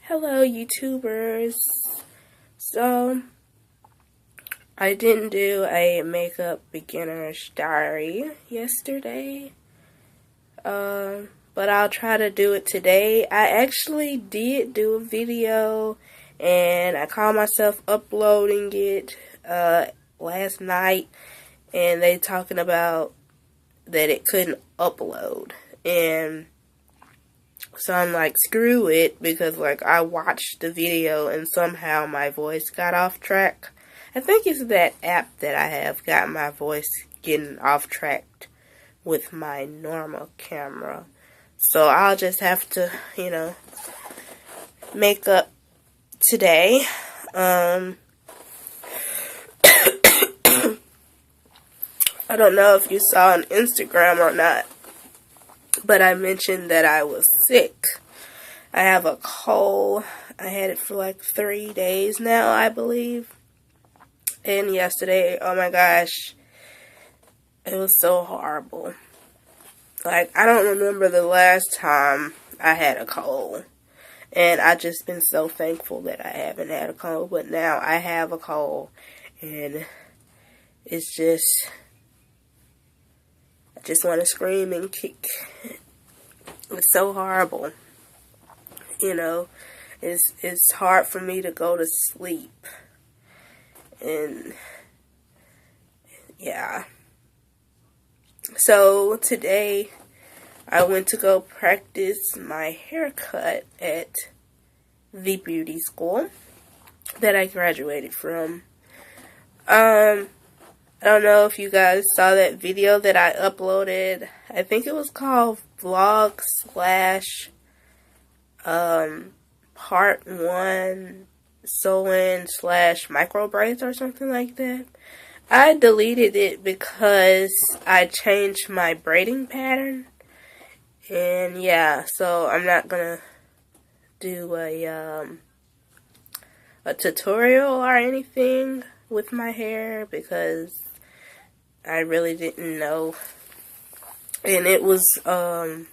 Hello, YouTubers. So, I didn't do a makeup beginner's diary yesterday, but I'll try to do it today. I actually did do a video, and I caught myself uploading it last night, and they talking about that it couldn't upload, and so I'm like, screw it, because like I watched the video and somehow my voice got off track. I think it's that app that I have got my voice getting off track with my normal camera. So I'll just have to, make up today. I don't know if you saw on Instagram or not, but I mentioned that I was sick. I have a cold. I had it for like 3 days now, I believe. And yesterday, oh my gosh, it was so horrible. Like, I don't remember the last time I had a cold. And I've just been so thankful that I haven't had a cold. But now I have a cold. And it's just, I just want to scream and kick. It's so horrible. It's hard for me to go to sleep. And yeah. So today I went to go practice my haircut at the beauty school that I graduated from. I don't know if you guys saw that video that I uploaded. I think it was called Vlog / Part 1 Sew-in / micro braids or something like that. I deleted it because I changed my braiding pattern. And yeah, so I'm not gonna do a tutorial or anything with my hair because I really didn't know. And it was, I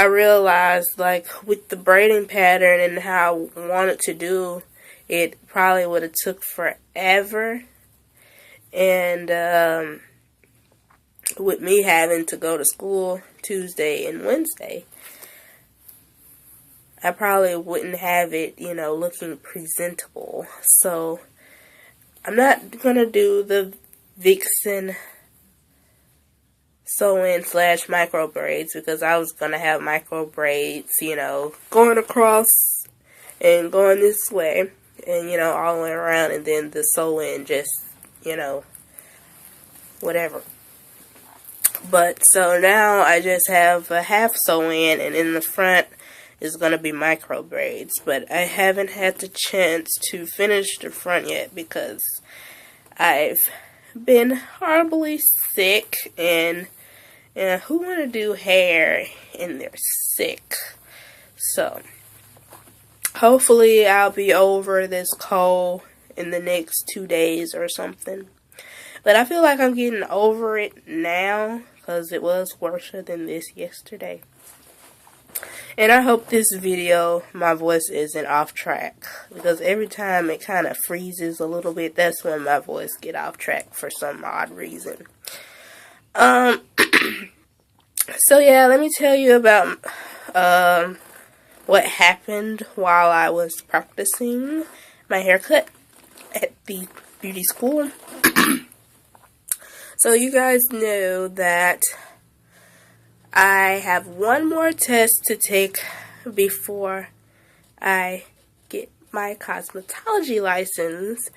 realized, like, with the braiding pattern and how I wanted to do, it probably would have took forever. And, with me having to go to school Tuesday and Wednesday, I probably wouldn't have it, looking presentable. So, I'm not gonna do the Vixen sew-in / micro braids because I was gonna have micro braids, going across and going this way and, all the way around, and then the sew-in just, whatever. But so now I just have a half sew-in, and in the front is gonna be micro braids. But I haven't had the chance to finish the front yet because I've been horribly sick, and who want to do hair and they're sick? So, hopefully I'll be over this cold in the next 2 days or something. But I feel like I'm getting over it now because it was worse than this yesterday. And I hope this video, my voice isn't off track, because every time it kind of freezes a little bit, that's when my voice get off track for some odd reason. So yeah, let me tell you about what happened while I was practicing my haircut at the beauty school. So you guys know that I have one more test to take before I get my cosmetology license.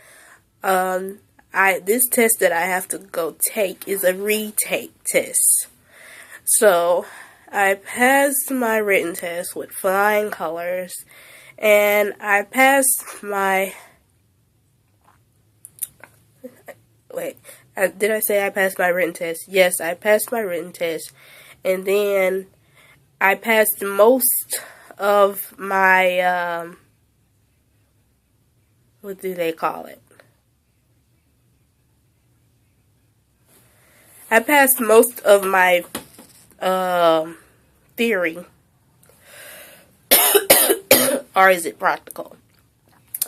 This test that I have to go take is a retake test. So I passed my written test with flying colors, and I passed my, did I say I passed my written test? Yes, I passed my written test. And then I passed most of my, what do they call it? I passed most of my theory. or is it practical?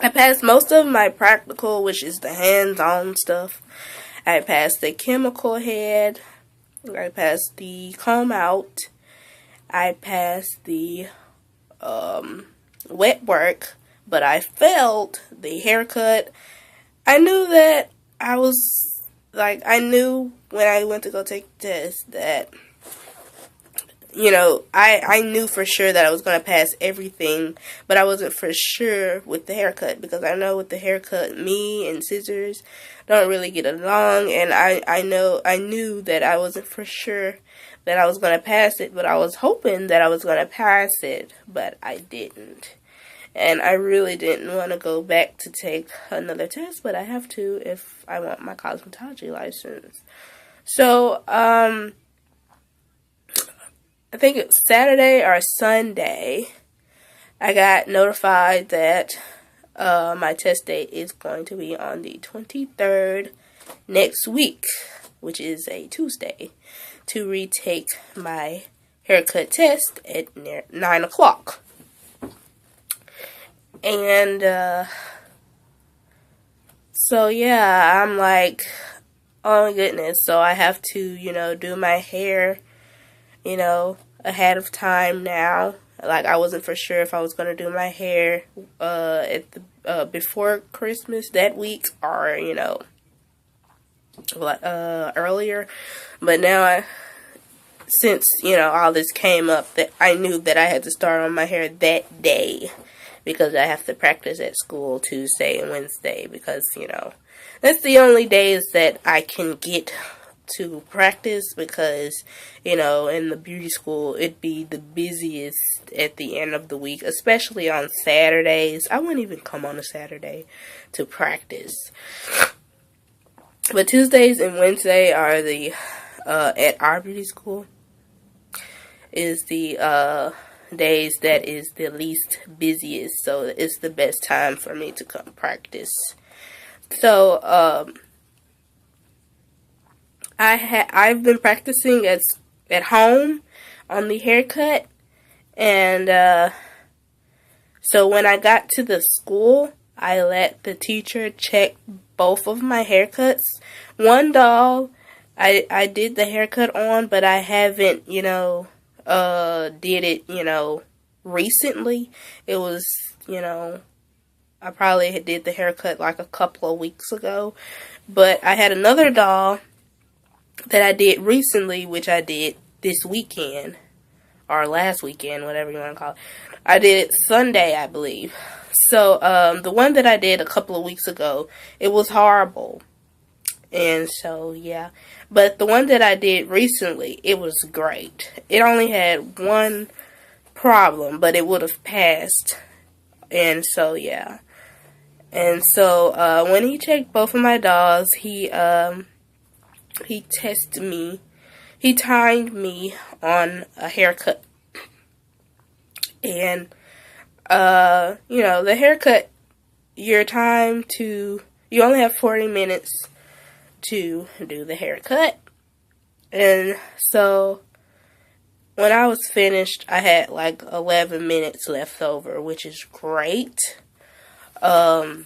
I passed most of my practical, which is the hands-on stuff. I passed the chemical head. I passed the comb out. I passed the wet work, but I failed the haircut. I knew that I knew when I went to go take the test that, I knew for sure that I was going to pass everything, but I wasn't for sure with the haircut, because I know with the haircut, me and scissors don't really get along, and I knew that I wasn't for sure that I was going to pass it, but I was hoping that I was going to pass it, but I didn't. And I really didn't want to go back to take another test, but I have to if I want my cosmetology license. So, I think it's Saturday or Sunday, I got notified that my test date is going to be on the 23rd next week, which is a Tuesday, to retake my haircut test at 9 o'clock. And, so yeah, I'm like, oh my goodness, so I have to, do my hair, ahead of time now. Like, I wasn't for sure if I was going to do my hair, before Christmas that week or, earlier. But now since, all this came up, that I knew that I had to start on my hair that day, because I have to practice at school Tuesday and Wednesday, because, that's the only days that I can get to practice, because, in the beauty school, it'd be the busiest at the end of the week, especially on Saturdays. I wouldn't even come on a Saturday to practice. But Tuesdays and Wednesday are the, at our beauty school, is the, days that is the least busiest, so it's the best time for me to come practice. So I've been practicing at home on the haircut, and so when I got to the school, I let the teacher check both of my haircuts. One doll I did the haircut on, but I haven't did it, recently. It was, I probably did the haircut like a couple of weeks ago. But I had another doll that I did recently, which I did this weekend, or last weekend, whatever you want to call it. I did it Sunday, I believe. So, the one that I did a couple of weeks ago, it was horrible. And so, yeah. But the one that I did recently, it was great. It only had one problem, but it would have passed. And so, yeah. And so, when he checked both of my dolls, he tested me. He timed me on a haircut. And, the haircut, you only have 40 minutes to do the haircut. And so when I was finished, I had like 11 minutes left over, which is great. So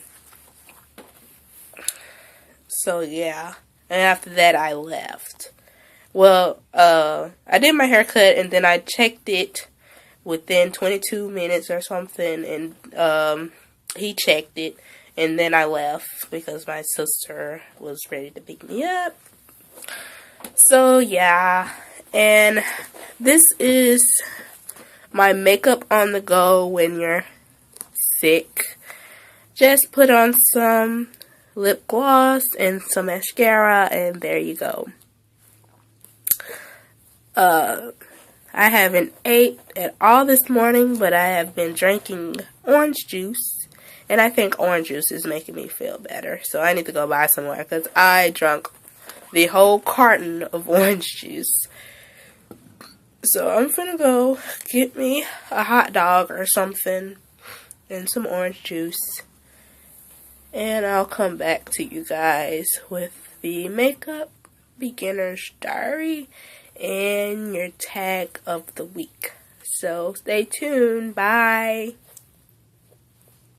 yeah, and after that I left. Well, I did my haircut, and then I checked it within 22 minutes or something, and he checked it. And then I left because my sister was ready to pick me up. So, yeah. And this is my makeup on the go when you're sick. Just put on some lip gloss and some mascara, and there you go. I haven't ate at all this morning, but I have been drinking orange juice. And I think orange juice is making me feel better. So I need to go buy some more, because I drank the whole carton of orange juice. So I'm finna go get me a hot dog or something and some orange juice. And I'll come back to you guys with the makeup beginner's diary and your tag of the week. So stay tuned. Bye.